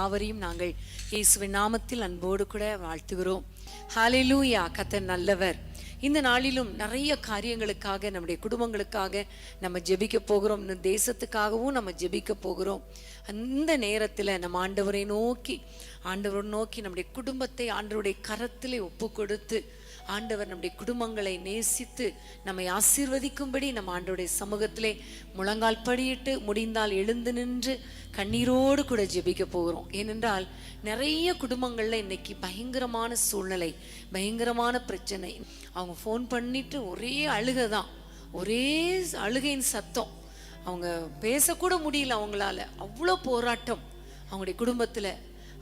யாவரையும் நாங்கள் இயேசுவின் நாமத்தில் அன்போடு கூட வாழ்த்துகிறோம். ஹல்லேலூயா. கர்த்தர் நல்லவர். இந்த நாளிலும் நிறைய காரியங்களுக்காக, நம்முடைய குடும்பங்களுக்காக நம்ம ஜெபிக்க போகிறோம். இந்த தேசத்துக்காகவும் நம்ம ஜெபிக்க போகிறோம். அந்த நேரத்தில் நம்ம ஆண்டவரை நோக்கி நம்முடைய குடும்பத்தை ஆண்டவருடைய கரத்திலே ஒப்பு கொடுத்து, ஆண்டவர் நம்முடைய குடும்பங்களை நேசித்து நம்மை ஆசீர்வதிக்கும்படி நம்ம ஆண்டவருடைய சமூகத்திலே முழங்கால் படியிட்டு, முடிந்தால் எழுந்து நின்று கண்ணீரோடு கூட ஜெபிக்க போகிறோம். ஏனென்றால் நிறைய குடும்பங்களில் இன்னைக்கு பயங்கரமான சூழ்நிலை, பயங்கரமான பிரச்சனை. அவங்க ஃபோன் பண்ணிட்டு ஒரே அழுகை தான், ஒரே அழுகையின் சத்தம். அவங்க பேசக்கூட முடியல அவங்களால. அவ்வளோ போராட்டம் அவங்களுடைய குடும்பத்தில்.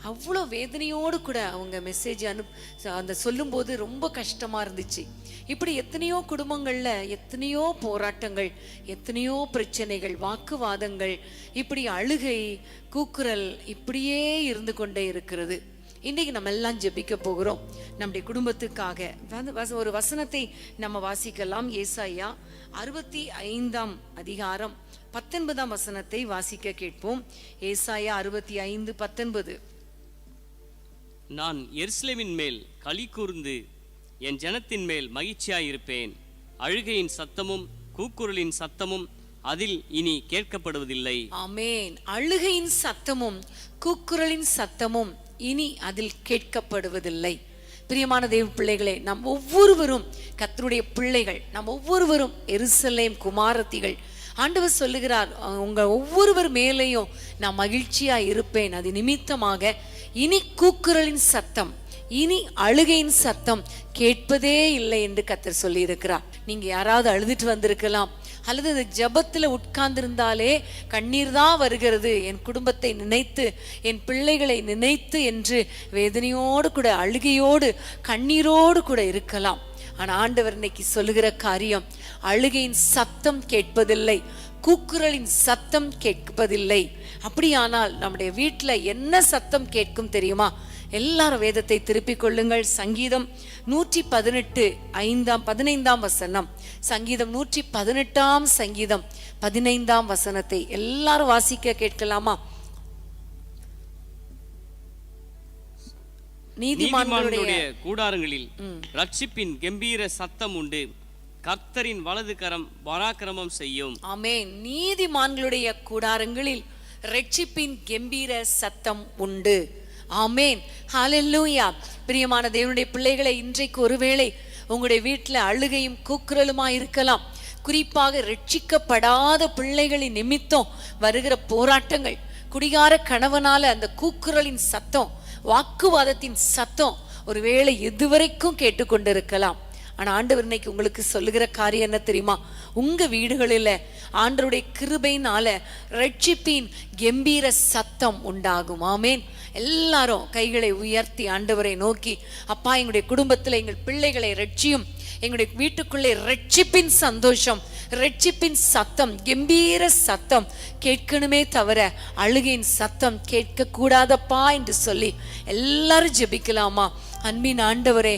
அவ்வளோ வேதனையோடு கூட அவங்க மெசேஜ் அந்த சொல்லும்போது ரொம்ப கஷ்டமாக இருந்துச்சு. இப்படி எத்தனையோ குடும்பங்களில் எத்தனையோ போராட்டங்கள், எத்தனையோ பிரச்சனைகள், வாக்குவாதங்கள், இப்படி அழுகை, கூக்குரல் இப்படியே இருந்து கொண்டே இருக்கிறது. இன்றைக்கு நம்ம எல்லாம் ஜெபிக்க போகிறோம் நம்முடைய குடும்பத்துக்காக. ஒரு வசனத்தை நம்ம வாசிக்கலாம். ஏசாயா 65 அதிகாரம் 19 வசனத்தை வாசிக்க கேட்போம். ஏசாயா 65:19. நான் எருசலேமின் மேல் களி கூர்ந்து என் ஜனத்தின் மேல் மகிழ்ச்சியாயிருப்பேன். அழுகையின் சத்தமும் கூக்குரலின் சத்தமும் அதில் இனி கேட்கப்படுவதில்லை. ஆமென். அழுகையின் சத்தமும் கூக்குரலின் சத்தமும் இனி அதில் கேட்கப்படுவதில்லை. பிரியமான தேவ பிள்ளைகளே, நம் ஒவ்வொருவரும் கர்த்தருடைய பிள்ளைகள். நம் ஒவ்வொருவரும் எருசலேம் குமாரத்திகள். ஆண்டவர் சொல்லுகிறார், உங்க ஒவ்வொருவர் மேலேயும் நான் மகிழ்ச்சியா இருப்பேன். அது நிமித்தமாக இனி கூக்குரலின் சத்தம், இனி அழுகையின் சத்தம் கேட்பதே இல்லை என்று கர்த்தர் சொல்லி இருக்கிறார். நீங்க யாராவது அழுதுட்டு வந்திருக்கலாம், அல்லது இந்த ஜபத்துல உட்கார்ந்திருந்தாலே கண்ணீர் தான் வருகிறது, என் குடும்பத்தை நினைத்து, என் பிள்ளைகளை நினைத்து என்று வேதனையோடு கூட, அழுகையோடு, கண்ணீரோடு கூட இருக்கலாம். ஆனா ஆண்டவர் இன்னைக்கு சொல்லுகிற காரியம், அழுகையின் சத்தம் கேட்பதில்லை, கூக்குரலின் சத்தம் கேட்பதில்லை. அப்படியானால் நம்முடைய வீட்டில் என்ன சத்தம் கேட்கும் தெரியுமா? எல்லாரும் வேதத்தை திருப்பிக் கொள்ளுங்கள். சங்கீதம் 118:15 வசனம். சங்கீதம் 118 சங்கீதம் 15 வசனத்தை எல்லாரும் வாசிக்க கேட்கலாமா? நீதிமான்களுடைய கூடாரங்களில் ரட்சிப்பின் கம்பீர சத்தம் உண்டு. கர்த்தரின் வலது கரம் பராக்கிரமம் செய்யும். ஆமென். நீதிமான்களுடைய கூடாரங்களில் ரட்சிப்பின் கம்பீர சத்தம் உண்டு. ஆமென். ஹல்லேலூயா. பிரியமான தேவனுடைய பிள்ளைகளை, இன்றைக்கு ஒருவேளை உங்களுடைய வீட்டில் அழுகையும் கூக்குரலுமா இருக்கலாம். குறிப்பாக ரட்சிக்கப்படாத பிள்ளைகளின் நிமித்தம் வருகிற போராட்டங்கள், குடிகார கணவனால அந்த கூக்குரலின் சத்தம், வாக்குவாதத்தின் சத்தம் ஒருவேளை எதுவரைக்கும் கேட்டுக்கொண்டிருக்கலாம். ஆனா ஆண்டவர் இன்னைக்கு உங்களுக்கு சொல்லுகிற காரியம் என்ன தெரியுமா? உங்க வீடுகளில் ஆண்டவருடைய கிருபையினால ரட்சிப்பின் கம்பீர சத்தம் உண்டாகும். ஆமேன். எல்லாரும் கைகளை உயர்த்தி ஆண்டவரை நோக்கி, அப்பா, எங்களுடைய குடும்பத்தில் எங்கள் பிள்ளைகளை ரட்சியும், எங்களுடைய வீட்டுக்குள்ளே ரட்சிப்பின் சந்தோஷம், ரட்சிப்பின் சத்தம், கம்பீர சத்தம் கேட்கணுமே தவிர அழுகையின் சத்தம் கேட்க கூடாதப்பா என்று சொல்லி எல்லாரும் ஜெபிக்கலாமா? அன்பின் ஆண்டவரே,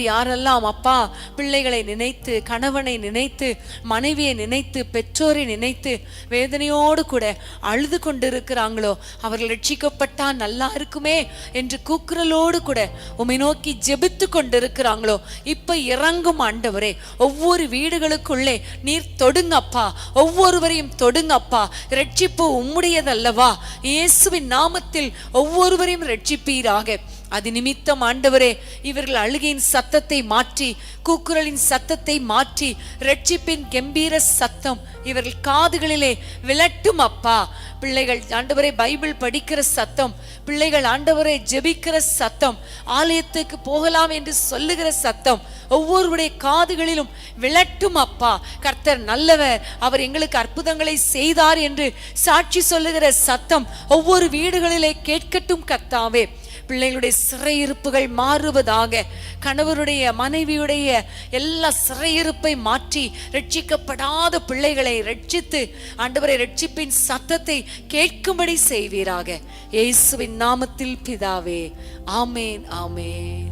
யாரெல்லாம் அப்பா பிள்ளைகளை நினைத்து, கணவனை நினைத்து, மனைவியை நினைத்து, பெற்றோரை நினைத்து வேதனையோடு கூட அழுது கொண்டிருக்கிறாங்களோ, அவர்கள் ரட்சிக்கப்பட்டா நல்லா இருக்குமே என்று கூக்குரலோடு கூட உம்மை நோக்கி ஜெபித்து கொண்டிருக்கிறாங்களோ, இப்ப இறங்கும் ஆண்டவரே. ஒவ்வொரு வீடுகளுக்குள்ளே நீர் தொடுங்கப்பா, ஒவ்வொருவரையும் தொடுங்கப்பா. ரட்சிப்பு உம்முடையதல்லவா? இயேசுவின் நாமத்தில் ஒவ்வொருவரையும் ரட்சிப்பீராக. அது நிமித்தம் ஆண்டவரே, இவர்கள் அழுகையின் சத்தத்தை மாற்றி, கூக்குரலின் சத்தத்தை மாற்றி, ரட்சிப்பின் கம்பீர சத்தம் இவர்கள் காதுகளிலே விழட்டும் அப்பா. பிள்ளைகள் ஆண்டவரே பைபிள் படிக்கிற சத்தம், பிள்ளைகள் ஆண்டவரை ஜெபிக்கிற சத்தம், ஆலயத்துக்கு போகலாம் என்று சொல்லுகிற சத்தம் ஒவ்வொருவருடைய காதுகளிலும் விழட்டும் அப்பா. கர்த்தர் நல்லவர், அவர் எங்களுக்கு அற்புதங்களை செய்தார் என்று சாட்சி சொல்லுகிற சத்தம் ஒவ்வொரு வீடுகளிலே கேட்கட்டும் கர்த்தாவே. பிள்ளைகளுடைய சிறையிருப்புகள் மாறுவதாக. கணவருடைய, மனைவியுடைய எல்லா சிறையிருப்பை மாற்றி ரட்சிக்கப்படாத பிள்ளைகளை ரட்சித்து ஆண்டவரை ரட்சிப்பின் சத்தத்தை கேட்கும்படி செய்வீராக. இயேசுவின் நாமத்தில் பிதாவே, ஆமேன், ஆமேன்.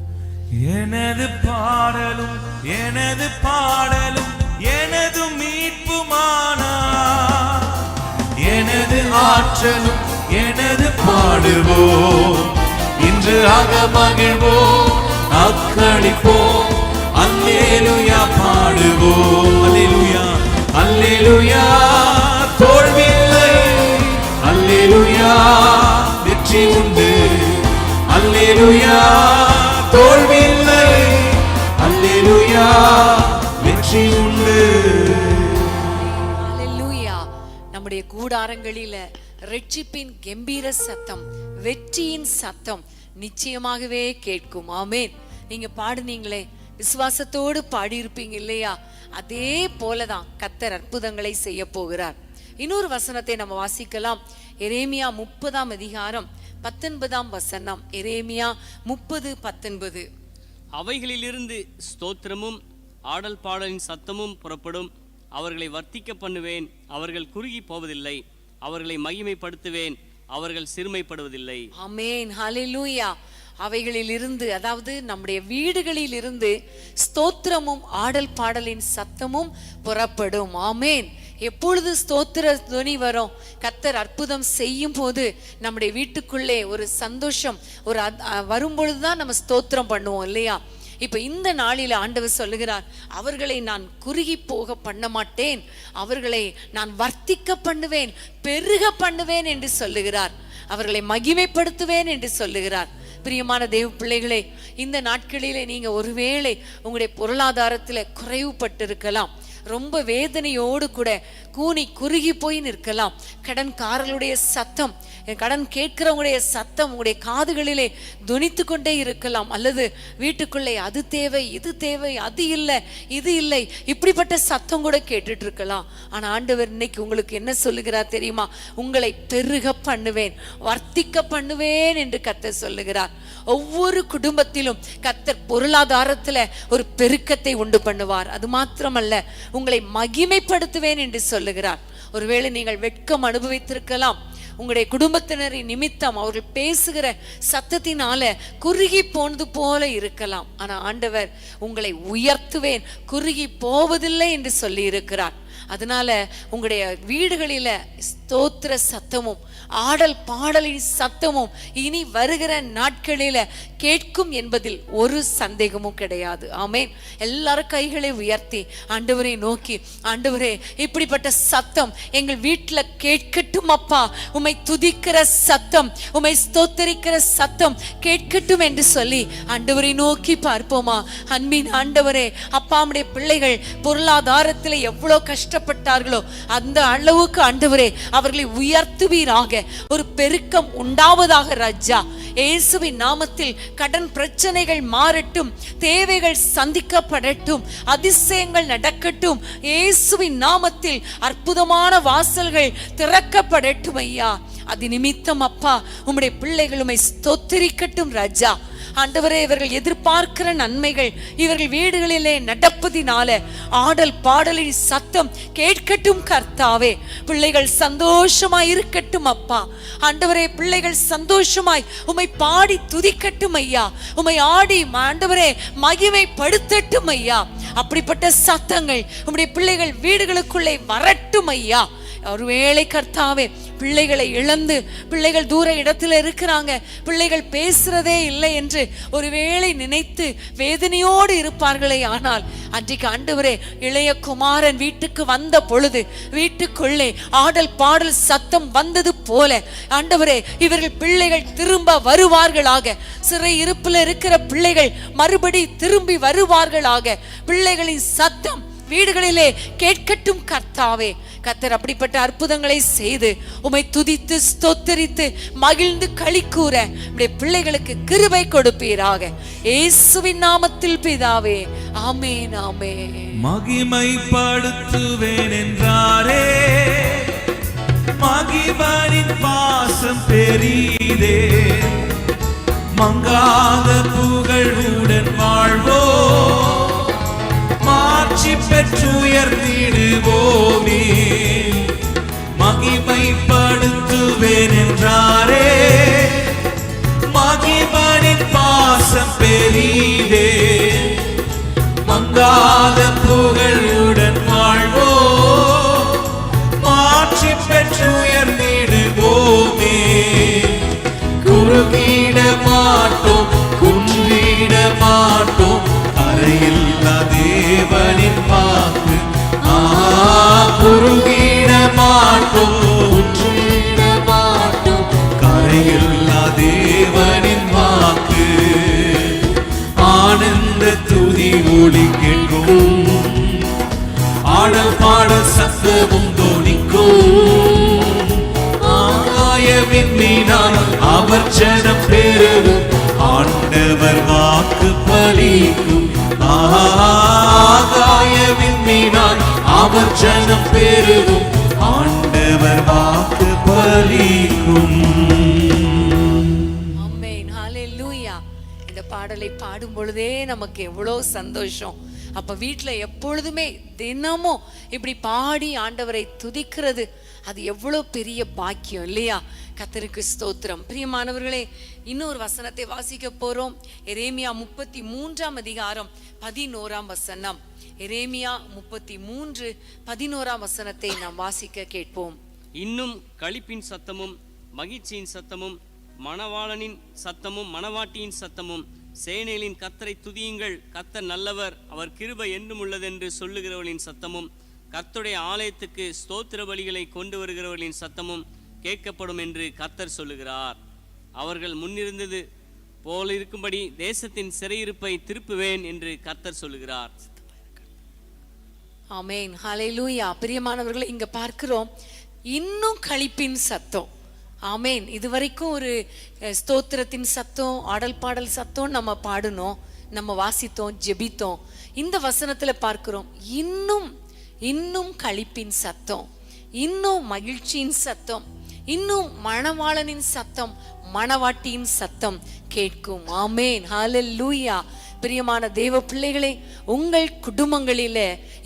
எனது பாடலும் எனது பாடலும் எனது மீட்புமானா, எனது ஆற்றலும் எனது பாடுவோம். இன்று அகமகிழ்வோம், அக்களிப்போம், அல்லேலூயா பாடுவோம். அல்லேலூயா அல்லேலூயா, தோல்வியில்லை, அல்லேலூயா வெற்றி உண்டு. அல்லேலூயா தோல்வியில்லை, அல்லேலூயா வெற்றி உண்டு. அல்லேலூயா. நம்முடைய கூடாரங்களில ரட்சிப்பின் கெம்பீர சத்தம், வெற்றியின் சத்தம் நிச்சயமாகவே கேட்கும். ஆமென். நீங்க பாடுனீங்களே, விசுவாசத்தோடு பாடியிருப்பீங்க இல்லையா? அதே போலதான் கர்த்தர் அற்புதங்களை செய்ய போகிறார். இன்னொரு வசனத்தை நம்ம வாசிக்கலாம். எரேமியா 30ஆம் அதிகாரம் 19ஆம் வசனம். எரேமியா 30:19. அவைகளிலிருந்து ஸ்தோத்திரமும் ஆடல் பாடலின் சத்தமும் புறப்படும். அவர்களை வர்த்திக்க பண்ணுவேன், அவர்கள் குறுகி போவதில்லை. அவர்களை மகிமைப்படுத்துவேன், அவர்கள் சிறுமைப்படுவதில்லை. ஆமென். ஹல்லேலூயா. அவைகளிலிருந்து, அதாவது நம்முடைய வீடுகளில் இருந்து ஸ்தோத்திரமும் ஆடல் பாடலின் சத்தமும் புறப்படும். ஆமென். எப்பொழுது ஸ்தோத்திர துணி வரும்? கர்த்தர் அற்புதம் செய்யும் போது நம்முடைய வீட்டுக்குள்ளே ஒரு சந்தோஷம் ஒரு வரும்பொழுதுதான் நம்ம ஸ்தோத்திரம் பண்ணுவோம் இல்லையா? இப்ப இந்த நாளில ஆண்டவர் சொல்லுகிறார், அவர்களை நான் குறுகி போக பண்ண மாட்டேன், அவர்களை நான் வர்த்திக்க பண்ணுவேன், பெருக பண்ணுவேன் என்று சொல்லுகிறார். அவர்களை மகிமைப்படுத்துவேன் என்று சொல்லுகிறார். பிரியமான தேவ பிள்ளைகளே, இந்த நாட்களிலே நீங்க ஒருவேளை உங்களுடைய பொருளாதாரத்துல குறைவுபட்டு இருக்கலாம், ரொம்ப வேதனையோடு கூட கூனி குறுகி போய் நிற்கலாம். கடன்காரர்களுடைய சத்தம், கடன் கேட்கிறவங்களுடைய சத்தம் உங்களுடைய காதுகளிலே துணித்து கொண்டே இருக்கலாம். அல்லது வீட்டுக்குள்ளே அது தேவை, இது தேவை, அது இல்லை, இது இல்லை, இப்படிப்பட்ட சத்தம் கூட கேட்டுட்டு இருக்கலாம். ஆனா ஆண்டவர் இன்னைக்கு உங்களுக்கு என்ன சொல்லுகிறார் தெரியுமா? உங்களை பெருக பண்ணுவேன், வர்த்திக்க பண்ணுவேன் என்று கர்த்தர் சொல்லுகிறார். ஒவ்வொரு குடும்பத்திலும் கர்த்தர் பொருளாதாரத்துல ஒரு பெருக்கத்தை உண்டு பண்ணுவார். அது மாத்திரமல்ல, உங்களை மகிமைப்படுத்துவேன் என்று சொல்லுகிறார். ஒருவேளை நீங்கள் வெட்கம் அனுபவித்திருக்கலாம், உங்களுடைய குடும்பத்தினரின் நிமித்தம் அவர்கள் பேசுகிற சத்தத்தினால குறுகி போனது போல இருக்கலாம். ஆனா ஆண்டவர் உங்களை உயர்த்துவேன், குறுகி போவதில்லை என்று சொல்லி இருக்கிறார். அதனால உங்களுடைய வீடுகளில ஸ்தோத்திர சத்தமும் ஆடல் பாடலின் சத்தமும் இனி வருகிற நாட்களில கேட்கும் என்பதில் ஒரு சந்தேகமும் கிடையாது. ஆமென். எல்லாரும் கைகளை உயர்த்தி ஆண்டவரை நோக்கி, ஆண்டவரே இப்படிப்பட்ட சத்தம் எங்கள் வீட்டுல கேட்கட்டும் அப்பா, உம்மை துதிக்கிற சத்தம், உம்மை ஸ்தோத்தரிக்கிற சத்தம் கேட்கட்டும் என்று சொல்லி ஆண்டவரை நோக்கி பார்ப்போமா? அன்பின் ஆண்டவரே, அப்பாவுடைய பிள்ளைகள் பொருளாதாரத்துல எவ்வளவு கஷ்டப்பட்டார்களோ அந்த அளவுக்கு ஆண்டவரே அவர்களை உயர்த்துவீராக, ஒரு பெருக்கம் உண்டாவதாக ராஜா. இயேசுவின் நாமத்தில் கடன் பிரச்சனைகள் மாறட்டும், தேவைகள் சந்திக்கப்படட்டும், அதிசயங்கள் நடக்கட்டும். இயேசுவின் நாமத்தில் அற்புதமான வாசல்கள் திறக்கப்படட்டும் ஐயா. அது நிமித்தம் அப்பா உம்முடைய பிள்ளைகள் உம்மை ஸ்தோத்திரிக்கட்டும் ராஜா. ஆண்டவரே, இவர்கள் எதிர்பார்க்கிற நன்மைகள் இவர்கள் வீடுகளிலே நடப்பதினால ஆடல் பாடலின் சத்தம் கேட்கட்டும் கர்த்தாவே. பிள்ளைகள் சந்தோஷமாய் இருக்கட்டும் அப்பா. ஆண்டவரே, பிள்ளைகள் சந்தோஷமாய் உம்மை பாடி துதிக்கட்டும் ஐயா. உம்மை ஆடி ஆண்டவரே மகிமைப்படுத்தட்டும் ஐயா. அப்படிப்பட்ட சத்தங்கள் உம்முடைய பிள்ளைகள் வீடுகளுக்குள்ளே வரட்டும் ஐயா. ஒருவேளை கர்த்தாவே பிள்ளைகளை இழந்து பிள்ளைகள் தூர இடத்துல இருக்கிறாங்க, பிள்ளைகள் பேசுறதே இல்லை என்று ஒருவேளை நினைத்து வேதனையோடு இருப்பார்களே, ஆனால் அன்றைக்கு ஆண்டவரே இளைய குமாரன் வீட்டுக்கு வந்த பொழுது வீட்டுக்குள்ளே ஆடல் பாடல் சத்தம் வந்தது போல ஆண்டவரே இவர்கள் பிள்ளைகள் திரும்ப வருவார்களாக. சிறை இருப்பில் இருக்கிற பிள்ளைகள் மறுபடி திரும்பி வருவார்களாக. பிள்ளைகளின் சத்தம் வீடுகளிலே கேட்கட்டும் கர்த்தாவே. கர்த்தர் அப்படிப்பட்ட அற்புதங்களை செய்து உம்மை துதித்து ஸ்தோத்தரித்து மகிழ்ந்து களி கூற நம்முடைய பிள்ளைகளுக்கு கிருபை கொடுப்பீராக. இயேசுவின் நாமத்தில் பிதாவே, ஆமென் ஆமென். மகிமைப்படுத்துவேன் என்றாரே, மகிமையின் பாசம் பெரிதே, மங்காத புகழுடன் வாழ்வோ, மாட்சி பெற்றுயர்ந்திடுவோமே. மகிமைப்படுத்துவேன் என்றாரே, மகிமையின் பாசம் பெரிதே, மங்காத புகழுடன் வாழ்வோ, மாட்சி பெற்றுயர்ந்திடுவோமே. அவர் ஜனம் பெருகும் ஆண்டவர் வாக்கு பலிக்கும் ஆகாய விண்மீனாய் அவர் ஜனம் பெருகும் ஆண்டவர் வாக்கு பலிக்கும். ஆமென், ஹல்லேலூயா. இந்த பாடலை பாடும் பொழுதே நமக்கு எவ்வளவு சந்தோஷம். அப்ப வீட்டுல எப்பொழுதுமே தினமும் இப்படி பாடி ஆண்டவரை துதிக்கிறது அது எவ்வளவு பெரிய பாக்கியம் இல்லையா? கர்த்தருக்கு ஸ்தோத்திரம். பிரியமானவர்களே, இன்னொரு வசனத்தை வாசிக்க போறோம். எரேமியா 33 அதிகாரம் 11 வசனம். எரேமியா 33 11 வசனத்தை நாம் வாசிக்க கேட்போம். இன்னும் களிப்பின் சத்தமும் மகிழ்ச்சியின் சத்தமும் மணவாளனின் சத்தமும் மணவாட்டியின் சத்தமும் சேனைகளின் கர்த்தரை துதியுங்கள், கர்த்தர் நல்லவர், அவர் கிருபை என்றும் உள்ளதென்று சொல்லுகிறவர்களின் சத்தமும் கர்த்தருடைய ஆலயத்துக்கு ஸ்தோத்திர பலிகளை கொண்டு வருகிறவர்களின் சத்தமும் கேட்கப்படும் என்று கர்த்தர் சொல்லுகிறார். அவர்கள் முன்னிருந்தது போல் இருக்கும்படி தேசத்தின் சிறையிருப்பை திருப்புவேன் என்று கர்த்தர் சொல்லுகிறார். ஆமென், ஹல்லேலூயா. பிரியமானவர்களை, இங்க பார்க்கிறோம் இன்னும் களிப்பின் சத்தம். ஆமென். இதுவரைக்கும் ஒரு ஸ்தோத்திரத்தின் சத்தம், ஆடல் பாடல் சத்தம் நம்ம பாடினோம், நம்ம வாசித்தோம், ஜெபித்தோம். இந்த வசனத்துல பார்க்கிறோம் இன்னும் களிப்பின் சத்தம், இன்னும் மகிழ்ச்சியின் சத்தம், இன்னும் மணவாளனின் சத்தம், மணவாட்டியின் சத்தம் கேட்கும். ஆமென், ஹல்லேலூயா. பிரியமான தேவ பிள்ளைகளே, உங்கள் குடும்பங்களில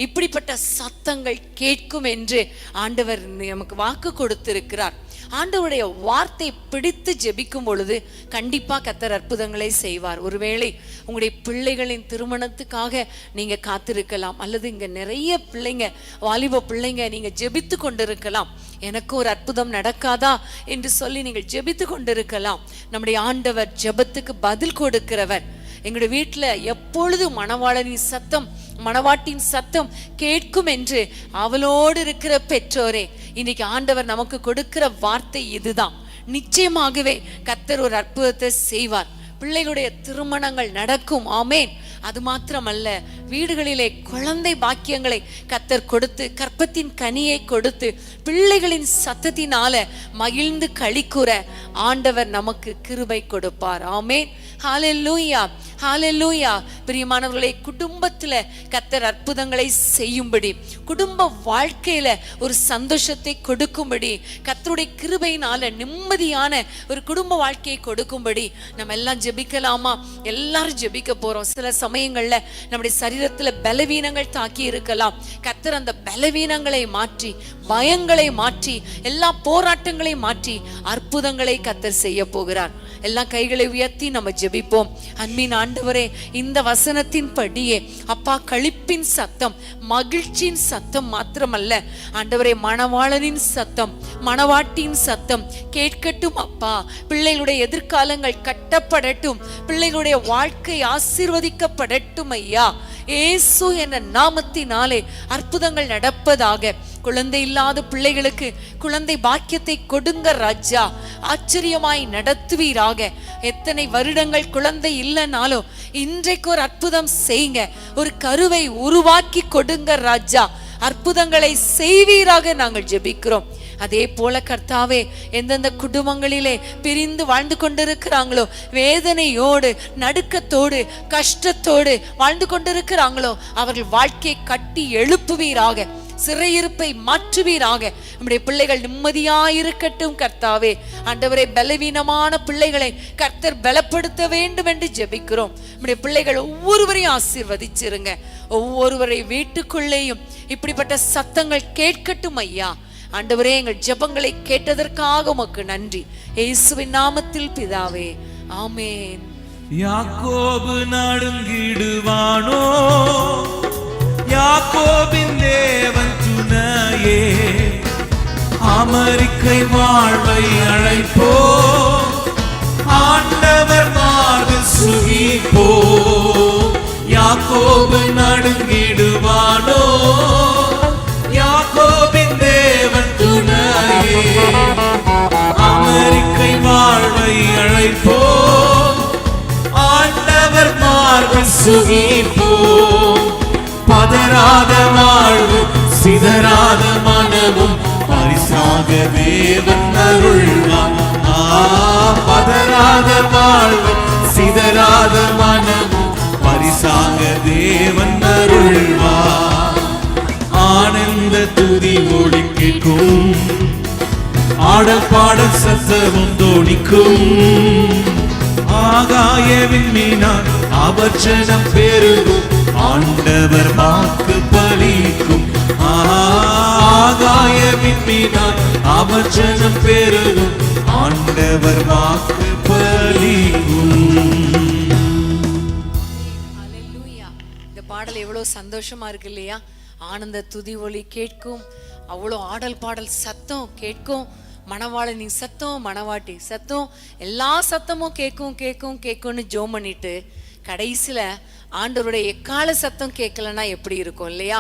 இப்படிப்பட்ட சத்தங்கள் கேட்கும் என்று ஆண்டவர் நமக்கு வாக்கு கொடுத்திருக்கிறார். ஆண்டவருடைய வார்த்தை பிடித்து ஜெபிக்கும் பொழுது கண்டிப்பா கர்த்தர் அற்புதங்களை செய்வார். ஒருவேளை உங்களுடைய பிள்ளைகளின் திருமணத்துக்காக நீங்க காத்திருக்கலாம், அல்லது இங்க நிறைய பிள்ளைங்க, வாலிப பிள்ளைங்க நீங்க ஜெபித்து கொண்டிருக்கலாம். எனக்கு ஒரு அற்புதம் நடக்காதா என்று சொல்லி நீங்கள் ஜெபித்து கொண்டிருக்கலாம். நம்முடைய ஆண்டவர் ஜெபத்துக்கு பதில் கொடுக்கிறவர். எங்களுடைய வீட்டுல எப்பொழுது மணவாளனின் சத்தம், மணவாட்டின் சத்தம் கேட்கும் என்று அவளோடு இருக்கிற பெற்றோரே, இன்னைக்கு ஆண்டவர் நமக்கு கொடுக்கிற வார்த்தை இதுதான். நிச்சயமாகவே கர்த்தர் ஒரு அற்புதத்தை செய்வார். பிள்ளைகளுடைய திருமணங்கள் நடக்கும். ஆமேன். அது மாத்திரமல்ல, வீடுகளிலே குழந்தை பாக்கியங்களை கர்த்தர் கொடுத்து, கற்பத்தின் கனியை கொடுத்து, பிள்ளைகளின் சத்தத்தினால மகிழ்ந்து களிக்கூற ஆண்டவர் நமக்கு கிருபை கொடுப்பார். ஆமேன், ஹல்லேலூயா, ஹல்லேலூயா. பிரியமானவர்களே, குடும்பத்துல கர்த்தர் அற்புதங்களை செய்யும்படி, குடும்ப வாழ்க்கையில ஒரு சந்தோஷத்தை கொடுக்கும்படி, கர்த்தருடைய கிருபையினால நிம்மதியான ஒரு குடும்ப வாழ்க்கையை கொடுக்கும்படி நம்ம எல்லாம் ஜெபிக்கலாமா? எல்லாரும் ஜெபிக்க போறோம். சில சமயங்கள்ல நம்முடைய சரீரத்துல பலவீனங்கள் தாக்கி இருக்கலாம். கர்த்தர் அந்த பலவீனங்களை மாற்றி, பயங்களை மாற்றி, எல்லா போராட்டங்களையும் மாற்றி அற்புதங்களை கர்த்தர் செய்ய போகிறார். எல்லா கைகளை உயர்த்தி நம்ம ஜெபிப்போம். அன்பின் ஆண்டவரே, இந்த வசனத்தின் படியே அப்பா, களிப்பின் சத்தம், மகிழ்ச்சியின் சத்தம் மாத்திரமல்ல ஆண்டவரே, மணவாளனின் சத்தம், மணவாட்டின் சத்தம் கேட்கட்டும் அப்பா. பிள்ளைகளுடைய எதிர்காலங்கள் கட்டப்படட்டும், பிள்ளைகளுடைய வாழ்க்கை ஆசீர்வதிக்கப்படட்டும் ஐயா. இயேசு என்ற நாமத்தினாலே அற்புதங்கள் நடப்பதாக. குழந்தை இல்லாத பிள்ளைகளுக்கு குழந்தை பாக்கியத்தை கொடுங்க ராஜா. ஆச்சரியமாய் நடத்துவீராக. எத்தனை வருடங்கள் குழந்தை இல்லைனாலும் இன்றைக்கு ஒரு அற்புதம் செய்யுங்க. ஒரு கருவை உருவாக்கி கொடுங்க ராஜா. அற்புதங்களை செய்வீராக நாங்கள் ஜெபிக்கிறோம். அதே போல கர்த்தாவே, எந்தெந்த குடும்பங்களிலே பிரிந்து வாழ்ந்து கொண்டிருக்கிறாங்களோ, வேதனையோடு, நடுக்கத்தோடு, கஷ்டத்தோடு வாழ்ந்து கொண்டிருக்கிறாங்களோ, அவர்கள் வாழ்க்கையை கட்டி எழுப்புவீராக. சிறையிருப்பை மாற்றுவீராக. நம்முடைய பிள்ளைகள் நிம்மதியாயிருக்கட்டும் கர்த்தாவே. ஆண்டவரே, பலவீனமான பிள்ளைகளை கர்த்தர் பலப்படுத்த வேண்டும் என்று ஜெபிக்கிறோம். நம்முடைய பிள்ளைகள் ஒவ்வொருவரையும் ஆசீர்வதிச்சிருங்க. ஒவ்வொருவரை வீட்டுக்குள்ளேயும் இப்படிப்பட்ட சத்தங்கள் கேட்கட்டும் ஐயா. ஆண்டவரே, எங்கள் ஜெபங்களை கேட்டதற்காக உமக்கு நன்றி. இயேசுவின் நாமத்தில் பிதாவே, ஆமென். யாக்கோபு நடுங்கிடுவானோ, யாக்கோபின் தேவன் துணையே, அமெரிக்கை வாழ்வை அழைப்போ, ஆண்டவர் மார்பில் சுகிப்போ. யாக்கோபு நடுங்கிடுவானோ, யாக்கோபின் தேவன் துணையே, அமெரிக்கை வாழ்வை அழைப்போ, ஆண்டவர் மார்பில் சுகிப்போ. பதறாத வாழ்வு, சிதறாத மனமும் பரிசாக தேவன் அருள்வார். பதறாத வாழ்வு சிதறாத மனமும் பரிசாக தேவன் அருள்வார். ஆனந்த துதி ஒலி கேட்கும், ஆடல் பாடல் சத்தமும் தோணிக்கும். ஆகாய விண்மீனார் அவச்சனம் பெருகும், ஆண்டவர் வாக்கு பலிக்கும். ஆகாய விண்மீனார் அவச்சனம் பெருகும், ஆண்டவர் வாக்கு பலிக்கும். ஹல்லேலூயா. இந்த பாடல் எவ்வளவு சந்தோஷமா இருக்கு இல்லையா? ஆனந்த துதி ஒலி கேட்கும், அவ்வளோ ஆடல் பாடல் சத்தம் கேட்கும், மணவாளனின் சத்தம் மணவாட்டி சத்தம் எல்லா சத்தமும் கேட்கும் கேட்கும் கேட்கும்னு ஜோம் பண்ணிட்டு கடைசியில ஆண்டவருடைய எக்கால சத்தம் கேட்கலன்னா எப்படி இருக்கும் இல்லையா?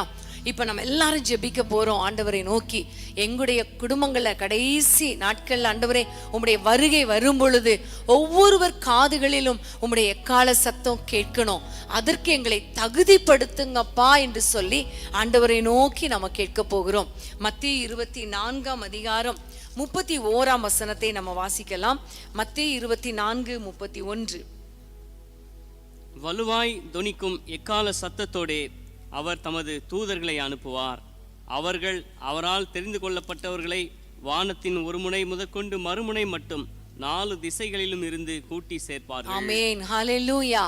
இப்ப நம்ம எல்லாரும் ஜெபிக்க போறோம் ஆண்டவரை நோக்கி. எங்களுடைய குடும்பங்கள்ல கடைசி நாட்கள்ல ஆண்டவரே உம்முடைய வருகை வரும் பொழுது ஒவ்வொருவர் காதுகளிலும் உம்முடைய எக்கால சத்தம் கேட்கணும், அதற்கு எங்களை தகுதிப்படுத்துங்கப்பா என்று சொல்லி ஆண்டவரை நோக்கி நம்ம கேட்க போகிறோம். மத்தேயு 24 அதிகாரம் 31 வசனத்தை நம்ம வாசிக்கலாம். மத்தேயு 24:31. வலுவாய் தொனிக்கும் எக்கால சத்தத்தோடே அவர் தமது தூதர்களை அனுப்புவார். அவர்கள் அவரால் தெரிந்து கொள்ளப்பட்டவர்களை வானத்தின் ஒரு முனை முதற்கொண்டு மறுமுனை மட்டும் 4 திசைகளிலும் இருந்து கூட்டி சேர்ப்பார்கள். ஆமென், ஹல்லேலூயா.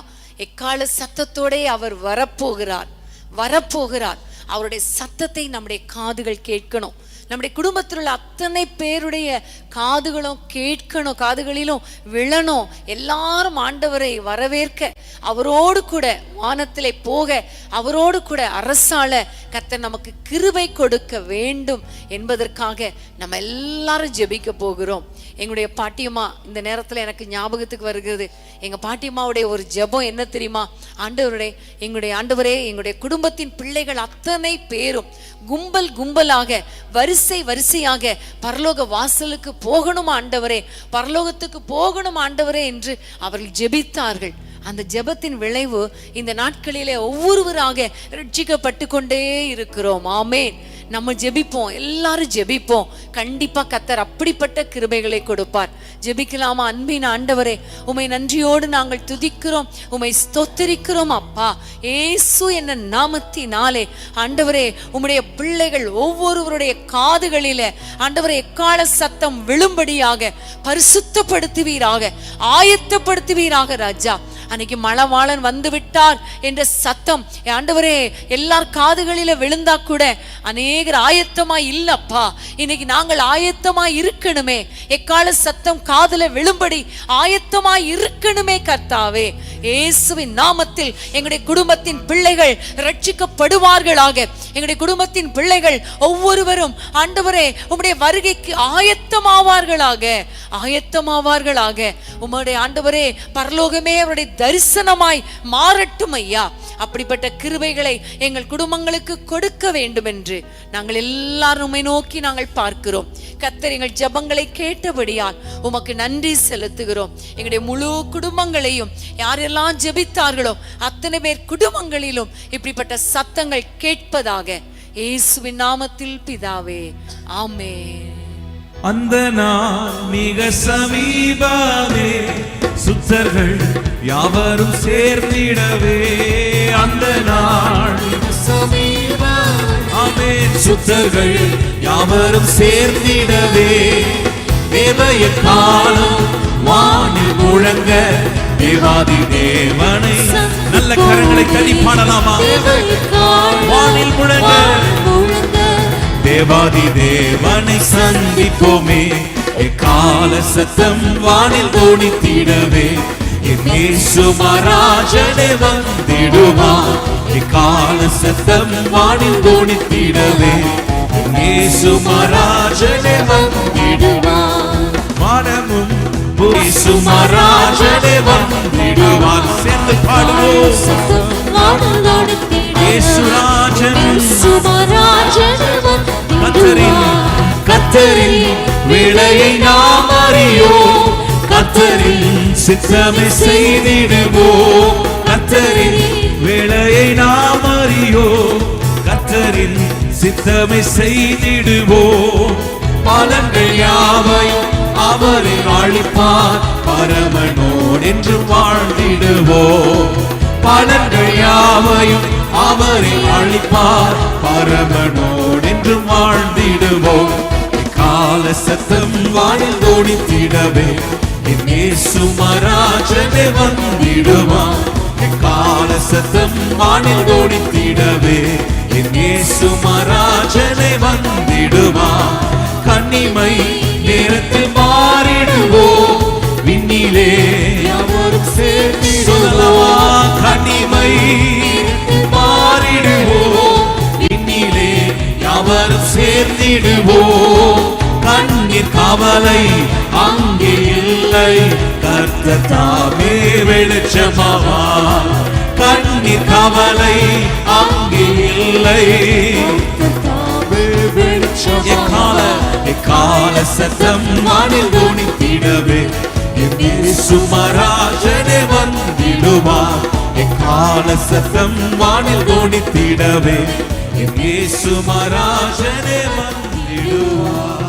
எக்கால சத்தத்தோடே அவர் வரப்போகிறார். அவருடைய சத்தத்தை நம்முடைய காதுகள் கேட்கணும். நம்முடைய குடும்பத்தில் உள்ள அத்தனை பேருடைய காதுகளும் கேட்கணும், காதுகளிலும் விழணும். எல்லாரும் ஆண்டவரை வரவேற்க, அவரோடு கூட வானத்திலே போக, அவரோடு கூட அரசாள கர்த்தர் நமக்கு கிருபை கொடுக்க வேண்டும் என்பதற்காக நம்ம எல்லாரும் ஜெபிக்க போகிறோம். எங்களுடைய பாட்டியம்மா இந்த நேரத்தில் எனக்கு ஞாபகத்துக்கு வருகிறது. எங்க பாட்டியம்மாவுடைய ஒரு ஜெபம் என்ன தெரியுமா? ஆண்டவரே, எங்களுடைய குடும்பத்தின் பிள்ளைகள் அத்தனை பேரும் கும்பலாக வரிசையாக பரலோக வாசலுக்கு போகணும் ஆண்டவரே, பரலோகத்துக்கு போகணும் ஆண்டவரே என்று அவர்கள் ஜெபித்தார்கள். அந்த ஜெபத்தின் விளைவு இந்த நாட்களிலே ஒவ்வொருவராக ரட்சிக்கப்பட்டு கொண்டே இருக்கிறோம். ஆமென். நம்ம ஜெபிப்போம், எல்லாரும் ஜெபிப்போம். கண்டிப்பா கர்த்தர் அப்படிப்பட்ட கிருபைகளை கொடுப்பார். ஜெபிக்கலாமா? அன்பின் ஆண்டவரே, உம்மை நன்றியோடு நாங்கள் துதிக்கிறோம், உம்மை ஸ்தோத்திரிக்கிறோம் அப்பா. இயேசு என்ற நாமத்தினாலே ஆண்டவரே, உம்முடைய பிள்ளைகள் ஒவ்வொருவருடைய காதுகளிலே ஆண்டவரே எக்கால சத்தம் விழும்படியாக பரிசுத்தப்படுத்துவீராக, ஆயத்தப்படுத்துவீராக ராஜா. அன்னைக்கு மணவாளன் வந்து விட்டார் என்ற சத்தம் ஆண்டவரே எல்லார் காதுகளில விழுந்தா கூட அநேகர் ஆயத்தமா இல்லப்பா. இன்னைக்கு நாங்கள் ஆயத்தமா இருக்கணுமே, எக்கால சத்தம் காதுல விழும்படி ஆயத்தமா இருக்கணுமே கர்த்தாவே. இயேசுவின் நாமத்தில் எங்களுடைய குடும்பத்தின் பிள்ளைகள் ரட்சிக்கப்படுவார்களாக. எங்களுடைய குடும்பத்தின் பிள்ளைகள் ஒவ்வொருவரும் ஆண்டவரே உம்முடைய வருகைக்கு ஆயத்தமாவார்களாக. உம்முடைய ஆண்டவரே பரலோகமே அவருடைய தரிசனமாய் மாறட்டும் ஐயா. அப்படிப்பட்ட கிருபைகளை எங்கள் குடும்பங்களுக்கு கொடுக்க வேண்டும் என்று நாங்கள் எல்லாரும் உம்மை நோக்கி நாங்கள் பார்க்கிறோம். கர்த்தர் எங்கள் ஜெபங்களை கேட்டபடியால் உமக்கு நன்றி செலுத்துகிறோம். எங்களுடைய முழு குடும்பங்களையும் யாரெல்லாம் ஜெபித்தார்களோ அத்தனை பேர் குடும்பங்களிலும் இப்படிப்பட்ட சத்தங்கள் கேட்பதாக இயேசுவின் நாமத்தில் பிதாவே, ஆமென். அந்த நாள் மிக சமீபமே, சுத்தர்கள் யாவரும் சேர்ந்திடவே. அந்த நாள் ஆமென், சுத்தர்கள் யாவரும் சேர்ந்திடவே. தேவய காலம் வானில் முழங்க, தேவாதி தேவனை நல்ல கரங்களை தட்டி பாடலாமா? வானில் முழங்க, தேவாதி தேவனை சந்திப்போமே. எக்கால சத்தம் வானில் தோணித்திடவே, இயேசு மகாராஜனே வந்திடுவார். எக்கால சத்தம் வானில் தோணித்திடவே, இயேசு மகாராஜனே வந்திடுவார். வானமும் இயேசு மகாராஜனே வந்திடுவார். சேர்ந்து பாடுவோம். கர்த்தரின் வேளையை நாம் அறியோம், கர்த்தரின் சித்தமை செய்திடுவோம். கர்த்தரின் வேளையை நாம் அறியோம், கர்த்தரின் சித்தமை செய்திடுவோம். பலன்கள் யாவையும் அவரை அழிப்பார் பரமனோடு என்று வாழ்ந்திடுவோம். பலன்கள் யாவையும் அவரை அழிப்பார் பரமனோடு என்று வாழ்ந்திடுவோம். கால சத்தம் வானில் தோணித்திடவே என் இயேசு மராஜனே வந்திடுவார். கால சத்தம் வானில் தோணித்திடவே என் இயேசு மராஜனே வந்திடுவார். கன்னிமை நேரத்தில் மாறிடுவோம் விண்ணிலே யாவரும் சேர்ந்து சொல்லலாம். கன்னிமை மாறிடுவோம் விண்ணிலே யாவரும் சேர்ந்திடுவோம். கண்ணீர் கவலை அங்கே இல்லை, கர்த்தர் தாமே வெளிச்சமாவார். கண்ணீர் கவலை அங்கே இல்லை, எக்கால சத்தம் வானில் தோணித்திடவே என் இயேசு மராஜனே வந்திடுவார். எக்கால சத்தம் வானில் தோணித்திடவே என் இயேசு மராஜனே வந்திடுவார்.